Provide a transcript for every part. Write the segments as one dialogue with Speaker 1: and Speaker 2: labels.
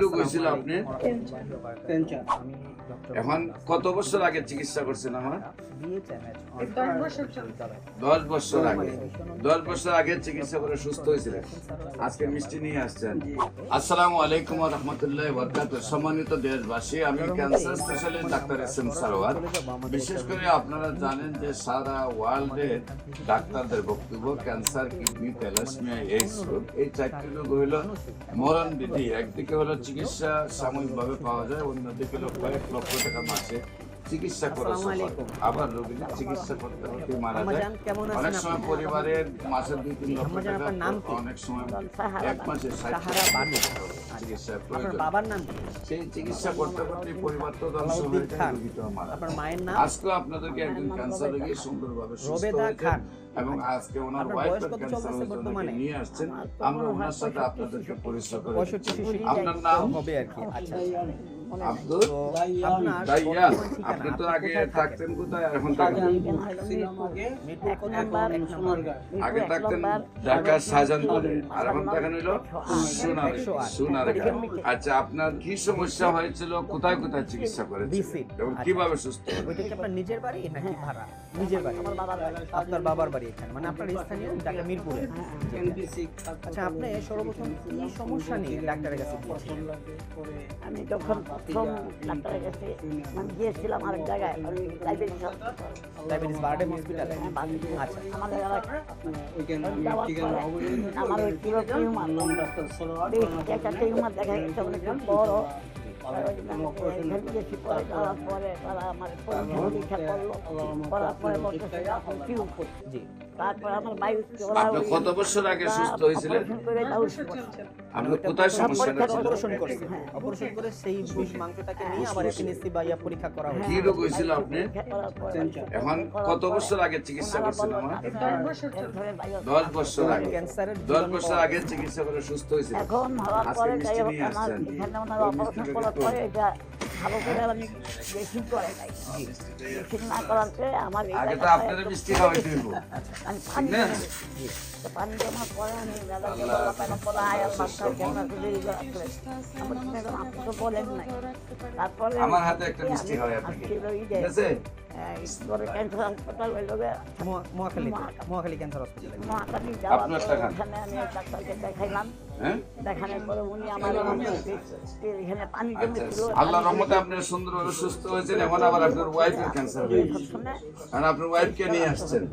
Speaker 1: রোগ হয়েছিল আপনি? এখন কত বছর আগে চিকিৎসা করছেন? আমার 10 বছর আগে। 10 বছর আগে চিকিৎসা করে সুস্থ হয়েছিলেন, আজকে মিষ্টি নিয়ে আসছেন। আসসালামু আলাইকুম ওয়া রাহমাতুল্লাহি ওয়া বারাকাতুহু। সম্মানিত দেশবাসী, আমি cancer specialist doctor SM. Sarwar. বিশেষ করে আপনারা জানেন যে সারা ওয়ার্ল্ডে ডাক্তারদের বক্তব্য ক্যান্সার, কিডনি, থ্যালাসেমিয়া, এইডস রোগ, এই চারটি রোগ হইল মরণ বিধি। একদিকে হলো চিকিৎসা সাময়িকভাবে পাওয়া যায়, অন্যদিকে হলো কয়েক লক্ষ টাকা মাসে চিকিৎসা খরচ হয়। আবার রোগী চিকিৎসা করতে করতে মারা যায়। অনেক সময় পরিবারের মাসে 2-3 লক্ষ টাকা, অনেক সময় এক মাসে 60 চিকিৎসা প্রয়োজন। সেই চিকিৎসা করতে করতে পরিবার তো ধ্বংস হয়ে যায়, রোগী তো মারা যায়। আজকে আপনাদেরকে একজন ক্যান্সার রোগী সুন্দরভাবে সুস্থ হয়েছে এবং আজকে ওনার ওয়াইফের ক্যান্সার হয়েছে, নিয়ে আসছেন। আমরা ওনার সাথে আপনাদেরকে পরিচয় করে দিচ্ছি। আপনার নাম হবে আর কি? আচ্ছা, আব্দুল দাইয়া। আপনি তো আগে থাকতেন কোথায়, এখন থাকেন? আগে থাকতেন ঢাকার শাহজাহানপুরে, আর এখন থাকেন হইল সোনারগাঁ। আচ্ছা, আপনার কি সমস্যা হয়েছিল, কোথায় কোথায় চিকিৎসা করেছেন এবং কিভাবে সুস্থ হলেন?
Speaker 2: ওইটা কি আপনার নিজের বাড়ি নাকি ভাড়া? নিজের বাড়ি। আপনার বাবার বাড়ি এখানে, মানে আপনার স্থানীয় ঢাকা মিরপুরে। আচ্ছা, আপনি সর্বপ্রথম কি সমস্যা নিয়ে ডাক্তারের কাছে গিয়েছিলেন?
Speaker 3: আমি যখন প্রথম ডাক্তারের কাছে গিয়েছিলাম আরেক জায়গায়,
Speaker 2: ডায়াবেটিস বার্ডেম হসপিটালে।
Speaker 3: আচ্ছা, আমাদের আমার ওই টিউমার দেখা গেছে অনেকটা বড়।
Speaker 1: কত বছর আগে সুস্থ হয়েছিলেন? আপনি কোথায় সমস্যাটা ছিল?
Speaker 2: অপারেশন করে সেই বিষ মাংসটাকে নিয়ে আবার এসিবাইয়া পরীক্ষা করা হয়।
Speaker 1: কি রোগ হয়েছিল আপনি? এখন কত বছর আগে চিকিৎসা করছেন? আমার 10 বছর আগে। 10 বছর আগে চিকিৎসা করে সুস্থ হয়েছিল, আজকে মিষ্টি নিয়ে আসছেন।
Speaker 3: ভালো করে আমি বেশি করে নাই, বেশি না করাতে আমার
Speaker 1: আগে তো আপনাদের মিষ্টি খাওয়াইতে হইব।
Speaker 3: আমি পানি জমা করে আমি বলেন নাই। তারপরে
Speaker 1: আমার হাতে একটা মিষ্টি খাওয়াই আপনাকে, ঠিক আছে?
Speaker 3: ক্যান্সার হাসপাতাল
Speaker 2: মহাখালী ক্যান্সার হসপিটালে।
Speaker 3: মহাখালী যাওয়ার পরে ওখানে আমি ডাক্তারকে দেখাইলাম। দেখানোর পরে উনি আমার এখানে পানি জমেছিল।
Speaker 1: আল্লাহর রহমতে আপনি সুন্দরভাবে সুস্থ হয়েছেন। এখন আবার আপনার ওয়াইফের ক্যান্সার হয়েছে, কারণ আপনার ওয়াইফকে নিয়ে আসছেন।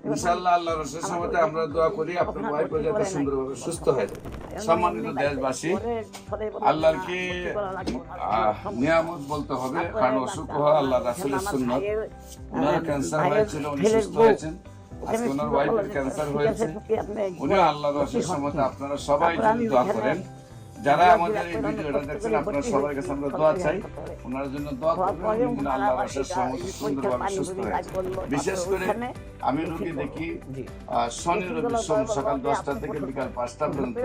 Speaker 1: ইনশাআল্লাহ আল্লাহর রহমতে আমরা দোয়া করি আপনার ওয়াইফ যাতে সুন্দরভাবে সুস্থ হয়ে যায়। সম্মানিত দেশবাসী, আল্লাহর কি নিয়ামত বলতে হবে, কারণ অসুখ হওয়া আল্লাহ রাসূলের সুন্নাত। ওনার ক্যান্সার হয়েছিল, উনি সুস্থ হয়েছেন। আজকে ওনার ওয়াইফের ক্যান্সার হয়েছে, উনি আল্লাহর রহমতে আপনারা সবাই যদি দোয়া করেন, যারা আমাদের এই ভিডিওটা দেখছেন, আপনারা সবার কাছে আমরা দোয়া চাই, ওনার জন্য দোয়া করবেন, আল্লাহর রহমতে সুন্দরভাবে সুস্থ হয়। বিশেষ করে আমি রোগী দেখি শনি রবি সোম সকাল 10টা থেকে বিকাল 5টা পর্যন্ত,